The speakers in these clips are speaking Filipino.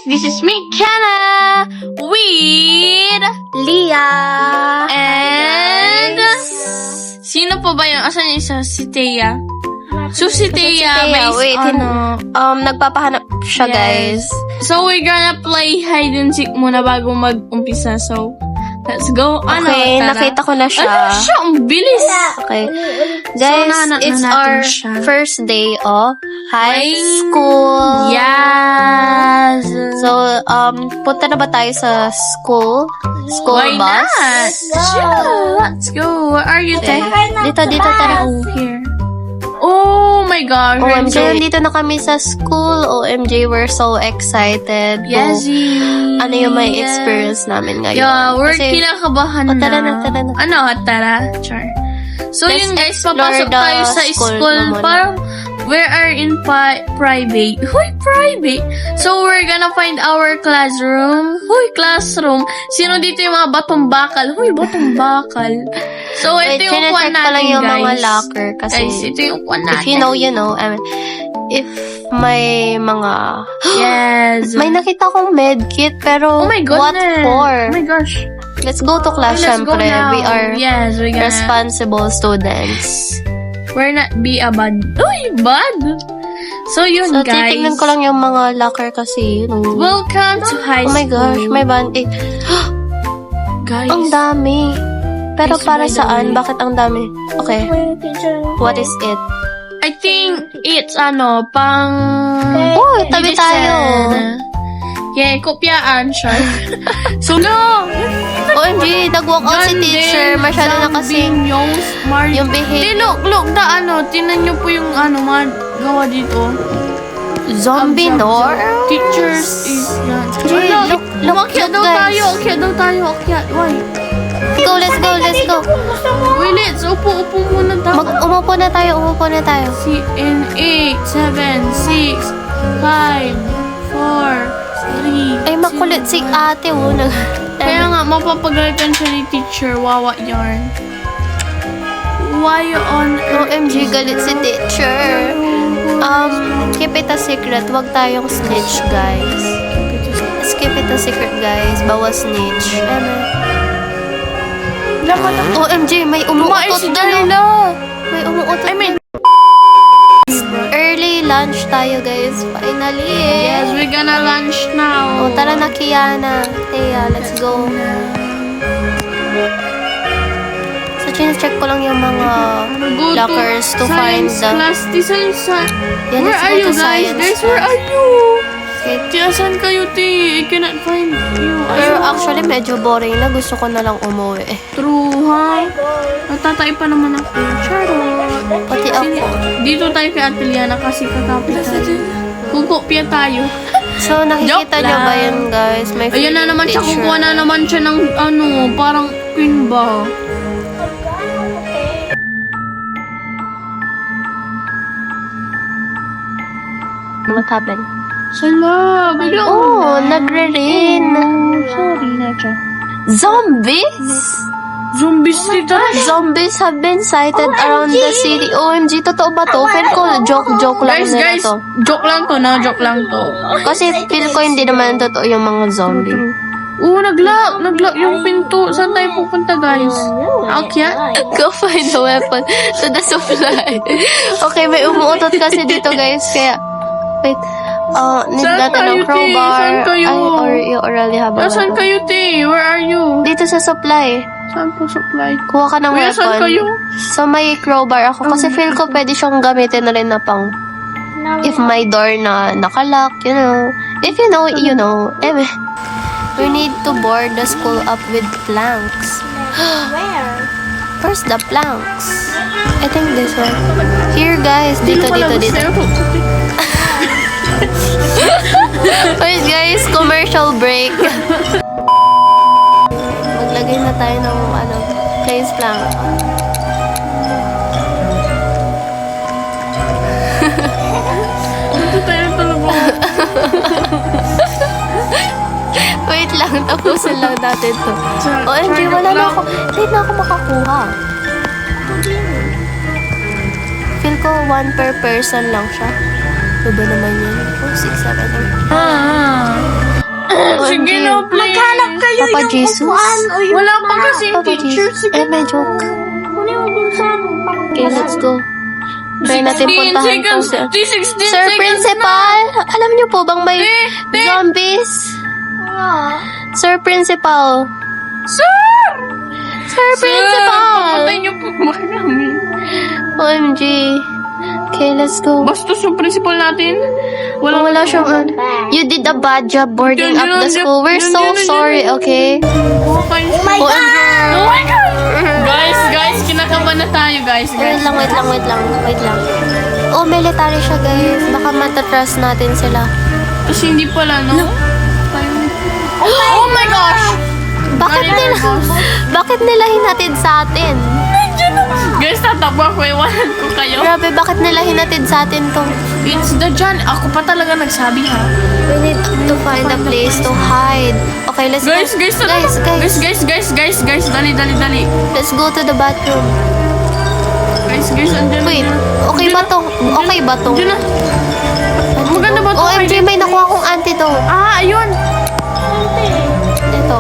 This is me, Kenna, with Leah. And sino po ba yun? Asan yung isa? Si Thea. So si Thea, Wait, nagpapahanap siya, guys. So we're gonna play hide and seek muna bago mag-umpisa. So let's go. Okay, tara. nakita ko na siya. Ano siya? Ang bilis. Okay. Guys, nahanap na it's natin our siya. first day of high school. Yes. So, punta na ba tayo sa school? School Why bus? not? Yeah, let's go. Where are you, Tay? Dito, tara. Oh, here. Oh my gosh. OMG, nandito na kami sa school. OMG, we're so excited. Yes. Ano yung may experience namin ngayon. Yeah, we're Kasi, kinakabahan na. tara na. Ano, tara. Char. So Let's yun guys, explore papasok the tayo sa school school. na muna. Parang, we are in private. Huy, private. So we're gonna find our classroom. Huy, classroom. Sino dito yung mga batong bakal? Huy, batong bakal. So ito yung chinecheck kwan ko lang natin, yung guys. mga locker. Kasi, Guys, ito yung kwan natin. if you know, you know. I mean, if may mga... Yes. May nakita kong medkit, pero Oh my goodness. what for? Oh my gosh. Let's go to class, Let's go syempre. now. We are Yes, we're gonna... responsible students. We're not be a bad. Uy, bad! So yun, So, guys. titignan ko lang yung mga locker kasi, you know. Welcome to high Oh my school. gosh, may band-aid. Guys. Ang dami. Pero Yes, para by the saan? way. Bakit ang dami? Okay. What is it? I think it's pang... Oh, tabi medicine. tayo. Yeah, kopyaan siya. So, no! OMG, nag-walk out si teacher. Masyado na kasi yung behavior. Look, tinan niyo po yung mga gawa dito. Zombie nor? Teachers is yan. Jay, look, Umakyat daw guys. tayo. Why? Let's go. Wait, let's upo muna tayo. Umupo na tayo. In 8, 7, 6, 5, 4, 3. Ay, makulit si ate, Kaya nga, mapapagalitan siya ni teacher. Wawa yarn. Why on earth? OMG, galit si teacher. Keep it a secret. Huwag tayong snitch, guys. Keep it a secret, guys. Bawal snitch. OMG, may umuutot si doon. Darla. May umuutot. I mean, Early lunch tayo, guys. Finally. yes, we're gonna lunch now. O, tara na, Kiana. Thea, let's go. So, check ko lang yung mga Go lockers to find science the... class. Yeah, Where let's are go you to guys? science Guys, where class. are you? Okay. Tiya, saan kayo, ti? I cannot find you. Pero actually, medyo boring na. Gusto ko na lang umuwi. True, ha? Natatay pa naman ako. Charot. Pati ako. Dito tayo kay Ate Liana kasi kakapit tayo. Kukopya tayo. So, nakikita Joke nyo ba lang. yun, guys? May Ayan na naman siya, picture. kukuha na naman siya ng parang queen ba? What happened? Sala, biglang... Oh, nagre-rain. Sorry na siya. Zombies? Zombies dito. Zombies have been sighted around the city. OMG, totoo ba to? Feel ko, joke lang nila Guys, to. joke lang to. Kasi feel ko hindi naman totoo yung mga zombie. Naglock yung pinto. Saan tayo pupunta, guys? Akyat? Go find a weapon to the supply. Okay, may umuutot kasi dito, guys. Kaya, wait. Need Saan natin kayo, ng T? crowbar. Saan kayo? Or you already have a Nasaan weapon. kayo, T? Where are you? Dito sa supply. Saan po supply? Kuha ka ng Kuya, saan kayo? weapon. So, may crowbar ako. Kasi feel ko pwede siyang gamitin na rin na pang if my door na nakalock, you know. If you know, you know. We need to board the school up with planks. Where? Where's the planks? I think this one. Here, guys. Dito. Wait, guys. Commercial break. Maglagay na tayo ng place plank. Dito tayo talaga. Wait lang, tapusin lang natin to. OMG, wala na ako. Hindi na ako makakuha. Feel ko 1 per person lang siya. Diba naman yun? 4, 6, 7, 8. Sige na, please. Maghanap kayo Papa yung Jesus? upuan o yung Wala pa kasing Papa teacher. Jesus. Eh, may joke. Kunin mo dun sa ano. Okay, let's go. Try natin 16 puntahan seconds. to. 16 Sir seconds Principal, alam niyo po bang may Te. zombies? Ah. Sir Principal. Sir! Sir Principal. Papatay niyo po ba namin? OMG. Okay, let's go. Bastos yung principal natin. Wala siyang You did a bad job boarding up the school. We're so sorry, okay? Oh my OMG. God! Oh my God! Guys, kinakabahan na tayo, guys. Wait lang. Oh, military siya, guys. Baka matatrust natin sila. Tapos hindi pala, no? Oh my gosh! Bakit nila hinatid sa atin? Guys, tatakbo ako. Iwanan ko kayo. Grabe, bakit nila hinatid sa atin to? It's the John. Ako pa talaga nagsabi, ha? We need to find a place to hide. Okay, let's Guys, go. guys, Guys, dali. let's go to the bathroom. Guys, andyan. Wait, okay ba to? Okay ba to? Diyan na. Maganda ba ito? OMG, may nakuha akong antidote. Ah, ayun. Ito.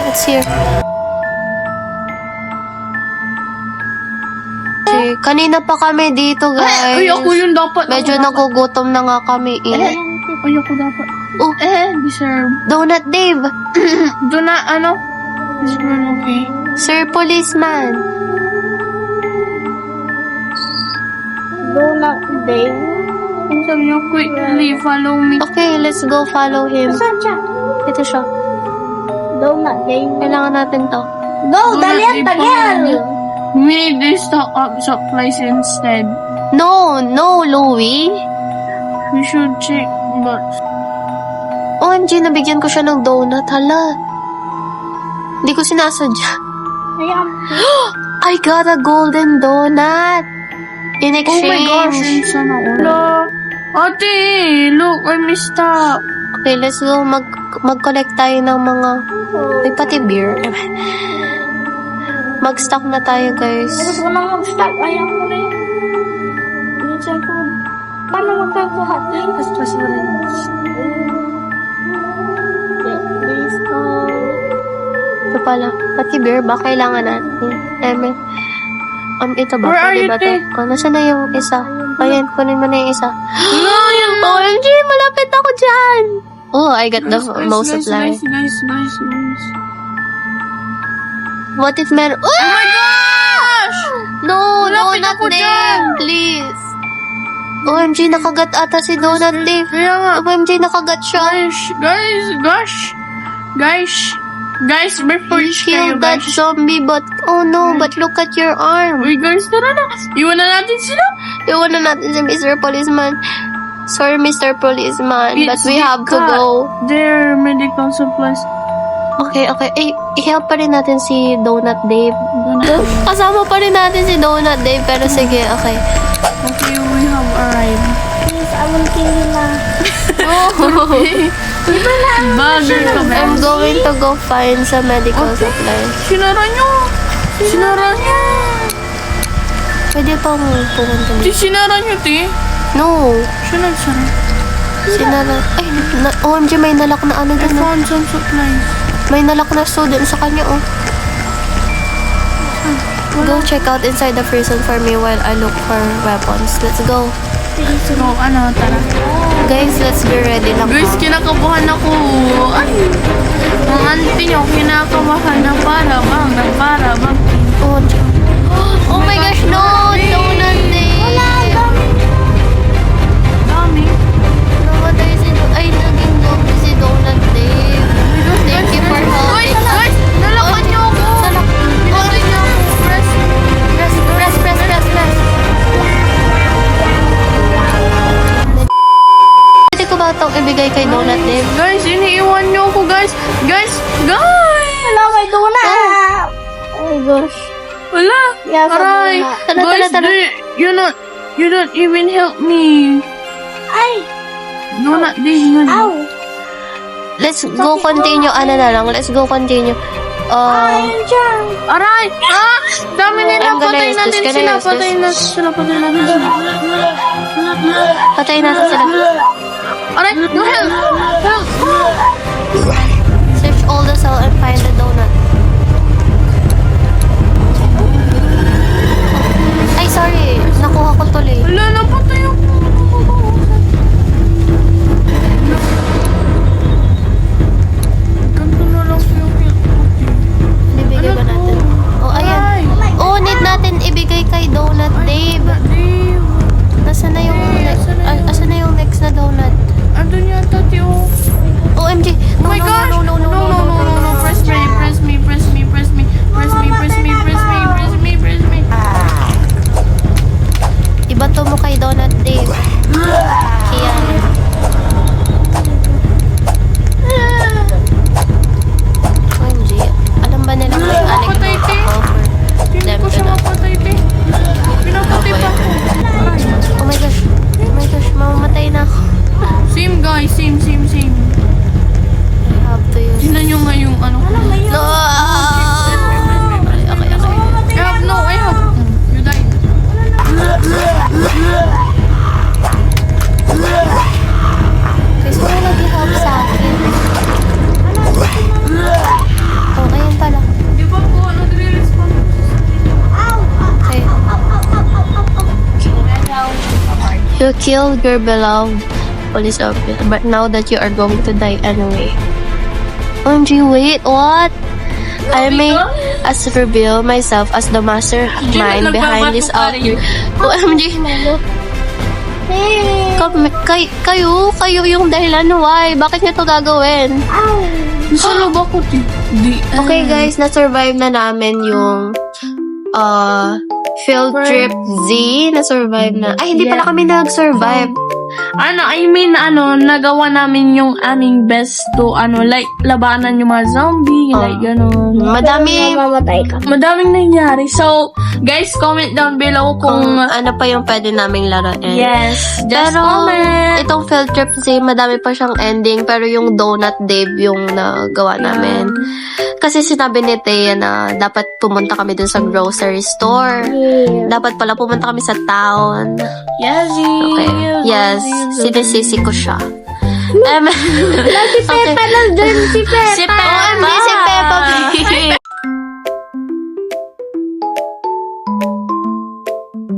It's here. Okay, kanina pa kami dito, guys. Ay, ako yun dapat. Medyo nagugutom na nga kami eh. Ay, ako dapat. Oh, Deserve. Donut Dave. Doon na, ano? This one, okay. Sir Policeman. Donut day. Ang sabi niyo, quickly follow me. Okay, let's go follow him. Saan siya? Ito siya. Donut day. Kailangan natin to. Go! Dali ang tagal! We need to stock up supplies instead. No, Louie. We should check, but... OMG, nabigyan ko siya ng donut. Hala. Hindi ko sinasadya. Ayan. I got a golden donut. In Oh my gosh, exchange. yun sana all. Ate, look, I messed up. Okay, let's go. Mag-collect tayo ng mga... May pati beer. Mag-stock na tayo, guys. Gusto ko nang mag-stop. Ayaw ko na yun. Minsan ko. Paano magkakahati? Basta sa rin. Please go. Ito pala. Pati beer ba? Kailangan natin. Ito ba? Where are Pwede you, ba to? te? Oh, nasa na yung isa? Ayan, kunin mo na yung isa. No, yun na. OMG, malapit ako dyan! Oh, I got the most supply. Guys. What if meron... Oh my gosh! No, Malapit Donut ako Dave, dyan! please. OMG, nakagat ata si Donut Dave. Kaya nga. OMG, nakagat siya. Guys, may He forge kayo, killed that guys. zombie, but... Oh no, but look at your arm. Uy, guys, tara na. Iwan na natin sila. Iwan na natin si Mr. Policeman. Sorry, Mr. Policeman, but It's we have to Dika. go. Their medical supplies. Okay. Eh, i-help pa rin natin si Donut Dave. Kasama pa rin natin si Donut Dave, pero sige, okay. Okay, we have arrived. Please, I will kill you na. Bagger ka, ba? I'm going to go find some medical supplies. Sinara nyo. Pwede pang pumunta Ti, dito. sinara nyo, ti. No. Siya nagsara. Sinara. Ay, OMG, may nalak na ano I dun. Oh. found some supplies. May nalak na student sa kanya, oh. Go check out inside the prison for me while I look for weapons. Let's go. So, tara. Guys, let's be ready lang. Guys, kinakabahan ako. Ay, ang auntie nyo, kinakabahan na para bang. Oh my gosh, no! Donut Dave! Dami. Namatay si Ay, naging zombie si Donut Dave. Thank you for helping. Guys, nalakan nyo ako. Nalakan nyo ako. Press. Pwede ko ba itong ibigay kay Donut Dave? Guys, iniiwan nyo ako, guys. Guys! Wala, may donut! Oh my gosh. Wala! Yeah, Aray! Tara, Guys, tara. you don't even help me. Ay! No, not this one. Ow! Let's go continue. Ano na lang? Let's go continue. Ayun dyan! Aray! Ah! Dami nila! I'm gonna Patayin use natin this. sila! Gonna use this. Patayin natin sila! Patayin natin sila. Aray! No help! Help! to kill your beloved police officer, but now that you are going to die anyway. OMG, wait, what? I may as reveal myself as the mastermind behind this outbreak. OMG. Kayo yung dahilan, why? Bakit niyo to gagawin? Sa loob ako, Okay guys, na-survive na namin yung field trip Z. Na-survive na. Ay, hindi pala kami nag-survive. Nagawa namin yung aming best to, like, labanan yung mga zombie, like, gano'n. Mamamatay ka. Madaming nangyari. So, guys, comment down below kung Ano pa yung pwede naming laruin. yes, just Pero, comment. itong field trip Z, madami pa siyang ending, pero yung Donut Dave yung nagawa namin. Kasi sinabi ni Thea na dapat pumunta kami dun sa grocery store. Dapat pala pumunta kami sa town. Yes, Okay. Yes, sinisisi ko siya. Si Peppa lang dun, si Peppa. Si Peppa! Si Peppa!